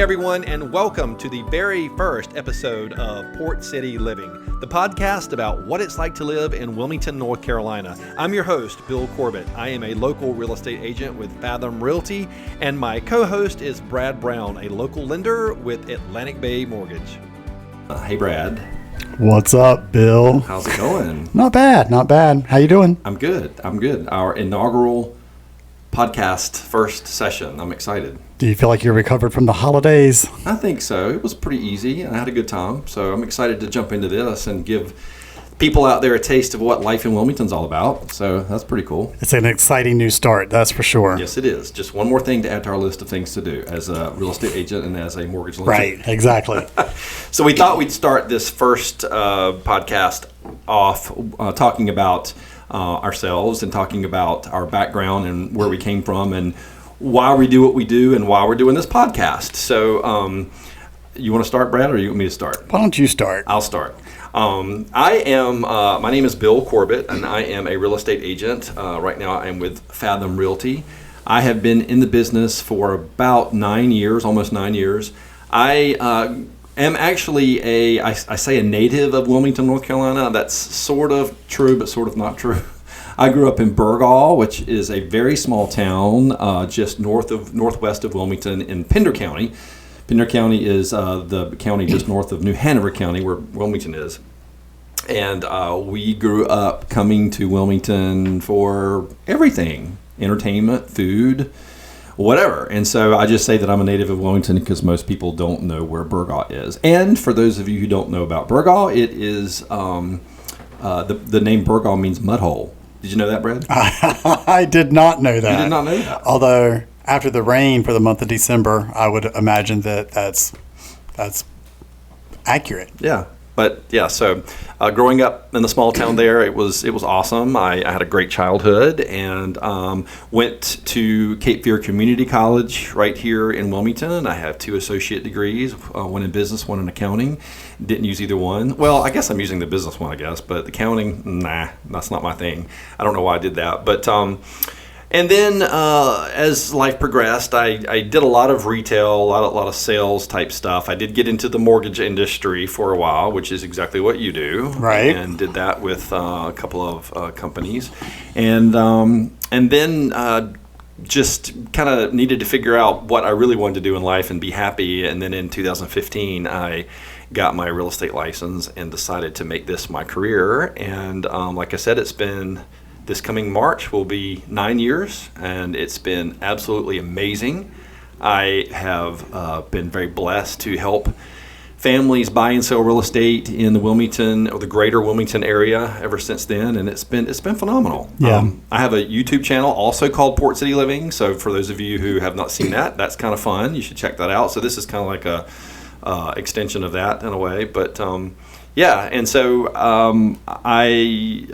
everyone, and welcome to the very first episode of Port City Living, the podcast about what it's like to live in Wilmington, North Carolina. I'm your host, Bill Corbett. I am a local real estate agent with Fathom Realty, and my co-host is Brad Brown, a local lender with Atlantic Bay Mortgage. Hey, Brad. What's up, Bill? How's it going? Not bad. How you doing? I'm good. Our inaugural podcast first session. I'm excited. Do you feel like you're recovered from the holidays? I think so. It was pretty easy, and I had a good time. So I'm excited to jump into this and give people out there a taste of what life in Wilmington's all about. So that's pretty cool. It's an exciting new start, that's for sure. Yes, it is. Just one more thing to add to our list of things to do as a real estate agent and as a mortgage lender. Right, exactly. So we thought we'd start this first podcast off talking about ourselves and talking about our background and where we came from and why we do what we do and why we're doing this podcast. So you want to start, Brad, or you want me to start? Why don't you start? I'll start. My name is Bill Corbett, and I am a real estate agent. Right now I am with Fathom Realty. I have been in the business for about 9 years, almost 9 years. I am actually I say a native of Wilmington, North Carolina. That's sort of true, but sort of not true. I grew up in Burgaw, which is a very small town just northwest of Wilmington in Pender County. Pender County is the county just north of New Hanover County, where Wilmington is. And we grew up coming to Wilmington for everything, entertainment, food, whatever. And so I just say that I'm a native of Wilmington because most people don't know where Burgaw is. And for those of you who don't know about Burgaw, it is the name Burgaw means mud hole. Did you know that, Brad? I did not know that. You did not know that? Although after the rain for the month of December, I would imagine that that's accurate. Yeah. But yeah, so growing up in the small town there, it was awesome. I had a great childhood and went to Cape Fear Community College right here in Wilmington. I have 2 associate degrees, one in business, one in accounting. Didn't use either one. Well, I guess I'm using the business one, but the accounting, nah, that's not my thing. I don't know why I did that. But and then as life progressed, I did a lot of retail, a lot of sales type stuff. I did get into the mortgage industry for a while, which is exactly what you do. Right. And did that with a couple of companies. And then just kind of needed to figure out what I really wanted to do in life and be happy. And then in 2015, I got my real estate license and decided to make this my career. And like I said, this coming March will be 9 years, and it's been absolutely amazing. I have been very blessed to help families buy and sell real estate in the Wilmington or the greater Wilmington area ever since then, and it's been phenomenal. Yeah. I have a YouTube channel also called Port City Living, so for those of you who have not seen that, that's kind of fun. You should check that out. So this is kind of like a extension of that in a way, but yeah, and so I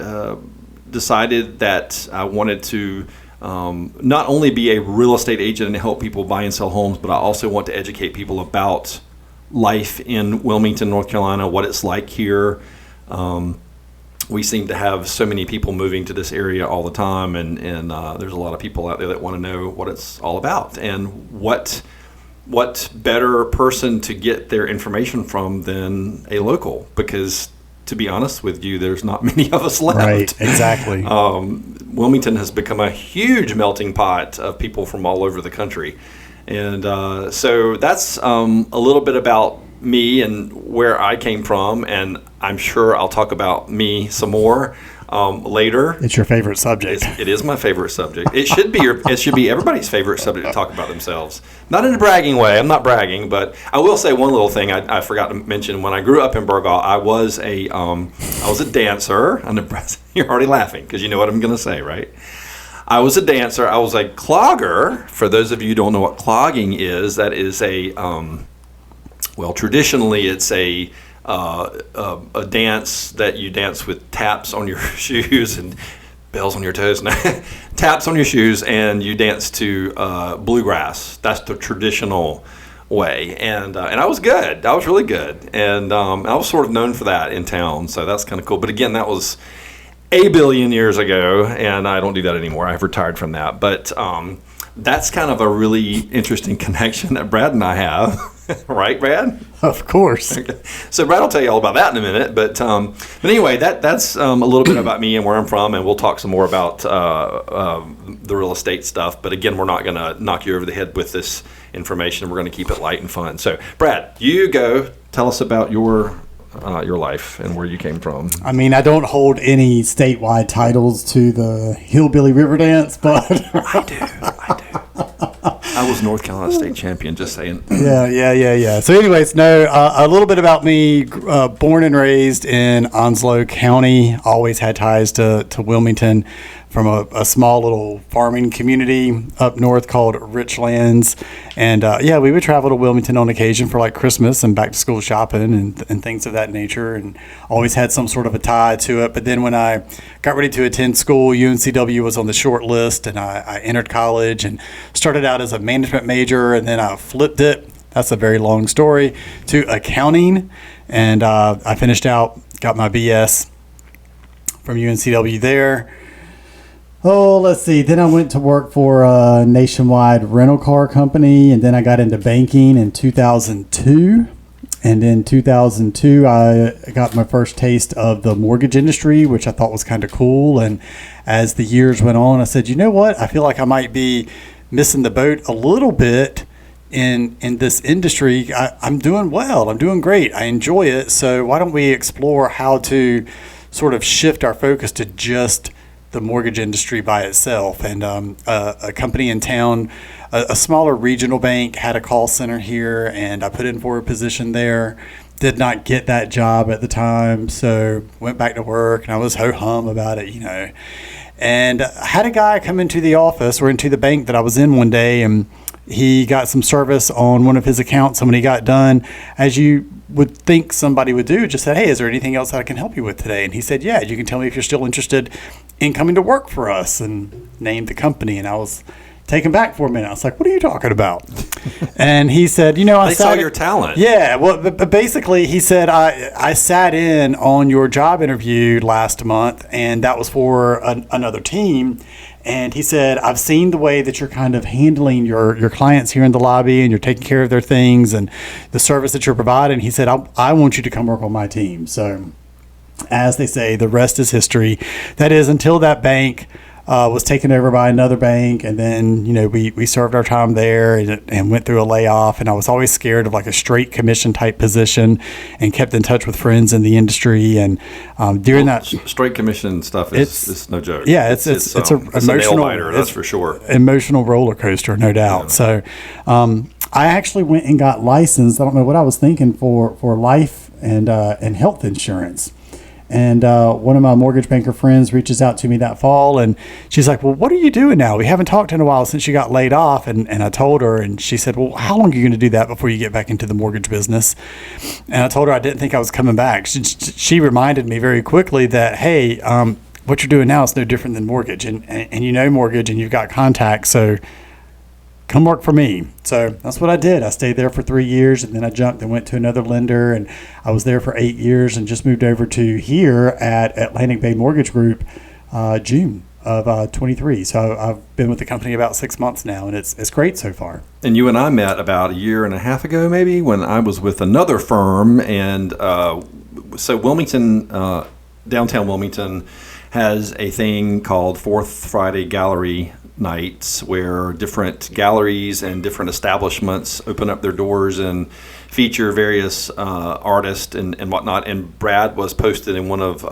decided that I wanted to not only be a real estate agent and help people buy and sell homes, but I also want to educate people about life in Wilmington, North Carolina, what it's like here. We seem to have so many people moving to this area all the time, and there's a lot of people out there that want to know what it's all about and what better person to get their information from than a local, because to be honest with you, there's not many of us left. Right, exactly. Wilmington has become a huge melting pot of people from all over the country. And so that's a little bit about me and where I came from, and I'm sure I'll talk about me some more later. It's your favorite subject. It is my favorite subject. It should be everybody's favorite subject to talk about themselves. Not in a bragging way. I'm not bragging, but I will say one little thing I forgot to mention. When I grew up in Burgaw, I was a dancer. You're already laughing because you know what I'm going to say, right? I was a dancer. I was a clogger. For those of you who don't know what clogging is, that is traditionally it's a dance that you dance with taps on your shoes and bells on your toes. Taps on your shoes, and you dance to bluegrass. That's the traditional way. And I was good. I was really good. And I was sort of known for that in town. So that's kind of cool. But again, that was a billion years ago, and I don't do that anymore. I've retired from that. But that's kind of a really interesting connection that Brad and I have. Right, Brad? Of course. So Brad will tell you all about that in a minute. But anyway, that's a little bit about me and where I'm from, and we'll talk some more about the real estate stuff. But again, we're not going to knock you over the head with this information. We're going to keep it light and fun. So Brad, you go. Tell us about your life and where you came from. I mean, I don't hold any statewide titles to the Hillbilly River Dance, but I do. I was North Carolina state champion, just saying. Yeah. So anyways, a little bit about me. Born and raised in Onslow County. Always had ties to Wilmington from a small little farming community up north called Richlands. And we would travel to Wilmington on occasion for like Christmas and back to school shopping and things of that nature, and always had some sort of a tie to it. But then when I got ready to attend school, UNCW was on the short list, and I entered college and started out as a management major, and then I flipped it. That's a very long story, to accounting. And I finished out, got my BS from UNCW there. Oh, let's see. Then I went to work for a nationwide rental car company, and then I got into banking in 2002. And in 2002, I got my first taste of the mortgage industry, which I thought was kind of cool. And as the years went on, I said, you know what? I feel like I might be missing the boat a little bit in this industry. I'm doing well. I'm doing great. I enjoy it. So why don't we explore how to sort of shift our focus to just the mortgage industry by itself? And a company in town, a smaller regional bank, had a call center here, and I put in for a position there. Did not get that job at the time, so went back to work, and I was ho-hum about it, And I had a guy come into the office or into the bank that I was in one day, and he got some service on one of his accounts. And when he got done, as you would think somebody would do, just said, hey, is there anything else that I can help you with today? And he said, yeah, you can tell me if you're still interested in coming to work for us, and named the company. And I was taken back for a minute. I was like, what are you talking about? And he said, they saw your talent. Yeah. Well, but basically he said, I sat in on your job interview last month, and that was for another team. And he said, I've seen the way that you're kind of handling your clients here in the lobby, and you're taking care of their things and the service that you're providing. He said, I want you to come work on my team. So as they say, the rest is history. That is, until that bank was taken over by another bank, and then we served our time there and went through a layoff. And I was always scared of like a straight commission type position, and kept in touch with friends in the industry. And during that straight commission stuff is no joke. Yeah, it's a emotional nail-biter, that's for sure. Emotional roller coaster, no doubt. Yeah. So I actually went and got licensed. I don't know what I was thinking for life and health insurance. And one of my mortgage banker friends reaches out to me that fall, and she's like, well, what are you doing now? We haven't talked in a while since you got laid off. And I told her, and she said, well, how long are you going to do that before you get back into the mortgage business? And I told her I didn't think I was coming back. She reminded me very quickly that, hey, what you're doing now is no different than mortgage. And mortgage, and you've got contacts, so come work for me. So that's what I did. I stayed there for 3 years, and then I jumped and went to another lender, and I was there for 8 years, and just moved over to here at Atlantic Bay Mortgage Group June of 23. So I've been with the company about 6 months now, and it's great so far. And you and I met about a year and a half ago, maybe, when I was with another firm. And so Wilmington, downtown Wilmington, has a thing called Fourth Friday Gallery nights, where different galleries and different establishments open up their doors and feature various artists and whatnot. And Brad was posted in one of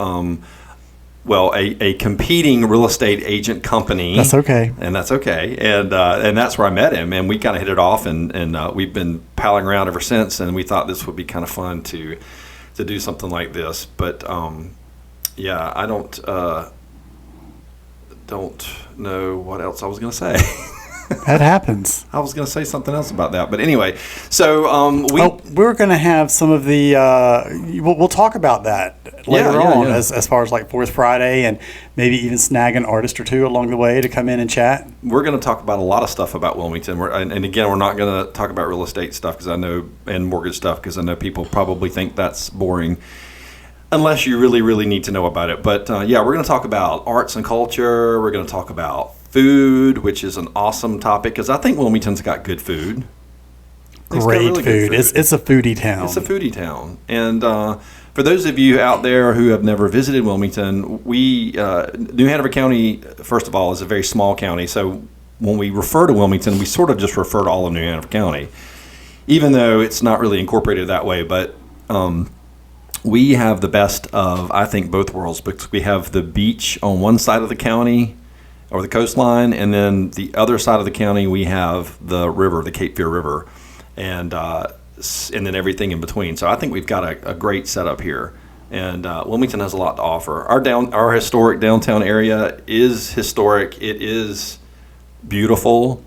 a competing real estate agent company. That's okay. And that's okay. And that's where I met him, and we kind of hit it off, and we've been palling around ever since. And we thought this would be kind of fun to do something like this. But I don't know what else I was going to say. That happens. I was going to say something else about that. But anyway, so we're going to have some of the we'll talk about that later on. As far as like Fourth Friday, and maybe even snag an artist or two along the way to come in and chat. We're going to talk about a lot of stuff about Wilmington. And again, we're not going to talk about real estate stuff because I know, and mortgage stuff, because I know people probably think that's boring, unless you really, really need to know about it. But we're going to talk about arts and culture. We're going to talk about food, which is an awesome topic, because I think Wilmington's got good food. great really food. good food. It's a foodie town. It's a foodie town. And for those of you out there who have never visited Wilmington, New Hanover County, first of all, is a very small county. So when we refer to Wilmington, we sort of just refer to all of New Hanover County, even though it's not really incorporated that way. But we have the best of, I think, both worlds, because we have the beach on one side of the county, or the coastline, and then the other side of the county, we have the river, the Cape Fear River, and then everything in between. So I think we've got a great setup here. And Wilmington has a lot to offer. Our historic downtown area is historic. It is beautiful,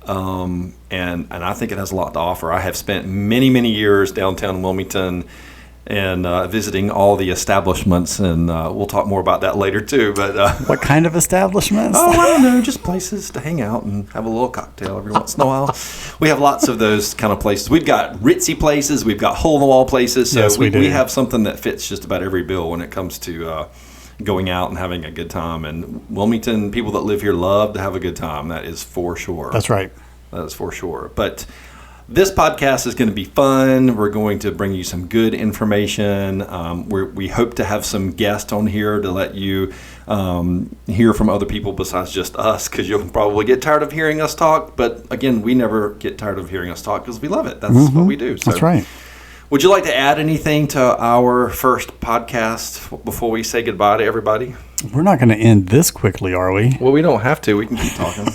and I think it has a lot to offer. I have spent many years downtown Wilmington and visiting all the establishments, and we'll talk more about that later too. But what kind of establishments? Oh, I don't know, just places to hang out and have a little cocktail every once in a while. We have lots of those kind of places. We've got ritzy places, we've got hole-in-the-wall places, so yes, we have something that fits just about every bill when it comes to going out and having a good time. And Wilmington, people that live here love to have a good time. That is for sure. That's right. That is for sure. But this podcast is going to be fun. We're going to bring you some good information. We hope to have some guests on here to let you hear from other people besides just us, because you'll probably get tired of hearing us talk. But again, we never get tired of hearing us talk because we love it. That's what we do. So, that's right. Would you like to add anything to our first podcast before we say goodbye to everybody? We're not going to end this quickly, are we? Well, we don't have to. We can keep talking.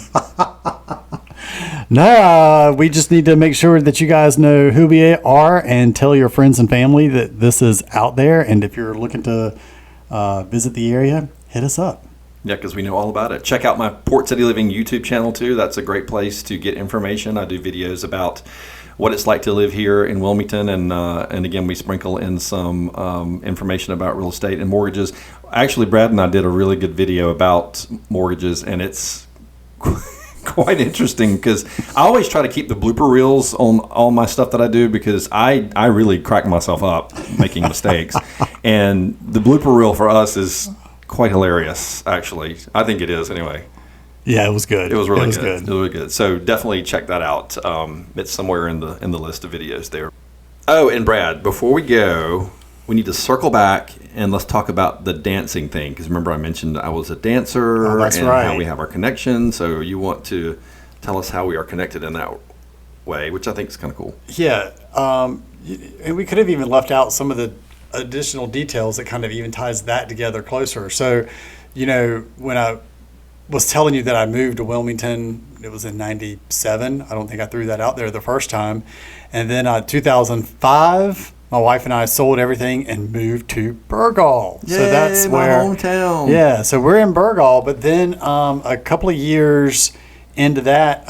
No, we just need to make sure that you guys know who we are and tell your friends and family that this is out there. And if you're looking to visit the area, hit us up. Yeah, because we know all about it. Check out my Port City Living YouTube channel, too. That's a great place to get information. I do videos about what it's like to live here in Wilmington. And again, we sprinkle in some information about real estate and mortgages. Actually, Brad and I did a really good video about mortgages, and it's quite interesting because I always try to keep the blooper reels on all my stuff that I do, because I really crack myself up making mistakes. And the blooper reel for us is quite hilarious, actually. I think it is anyway. Yeah, it was good. It was really good. It was really good. So definitely check that out. It's somewhere in the list of videos there. Oh, and Brad, before we go, we need to circle back and let's talk about the dancing thing. Because remember, I mentioned I was a dancer and how we have our connection. So you want to tell us how we are connected in that way, which I think is kind of cool. Yeah. And we could have even left out some of the additional details that kind of even ties that together closer. So, when I was telling you that I moved to Wilmington, it was in 97. I don't think I threw that out there the first time. And then 2005, my wife and I sold everything and moved to Burgall. Yay, so that's my where hometown. Yeah, so we're in Burgall, but then a couple of years into that,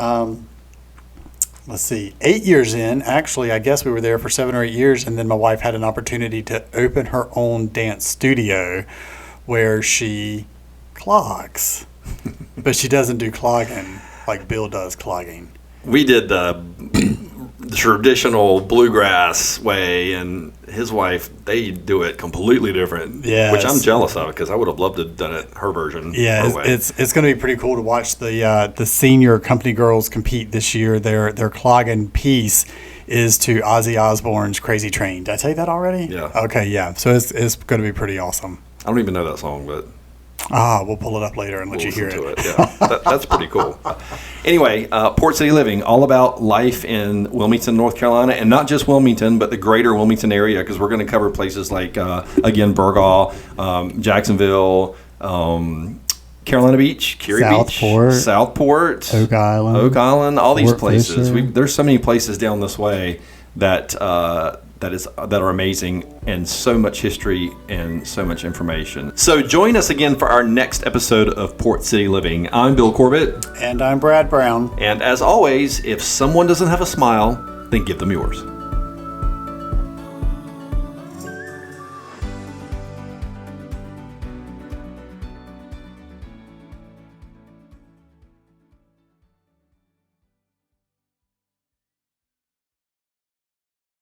let's see, 8 years in, actually, I guess we were there for 7 or 8 years, and then my wife had an opportunity to open her own dance studio where she clogs. But she doesn't do clogging like Bill does clogging. We did the traditional bluegrass way, and his wife, they do it completely different. Yes. Which I'm jealous of, because I would have loved to have done it her version. Yeah, her way. it's going to be pretty cool to watch the senior company girls compete this year. Their clogging piece is to Ozzy Osbourne's Crazy Train. Did I tell you that already? Yeah. Okay, yeah. So it's going to be pretty awesome. I don't even know that song, but we'll pull it up later and let you hear it. Yeah, that's pretty cool. Anyway, Port City Living, all about life in Wilmington, North Carolina, and not just Wilmington, but the greater Wilmington area, because we're going to cover places like, again, Burgall, Jacksonville, Carolina Beach, Curie Beach, Southport, Oak Island, all these Fort places. Fisher. There's so many places down this way that are amazing, and so much history and so much information. So join us again for our next episode of Port City Living. I'm Bill Corbett. And I'm Brad Brown. And as always, if someone doesn't have a smile, then give them yours.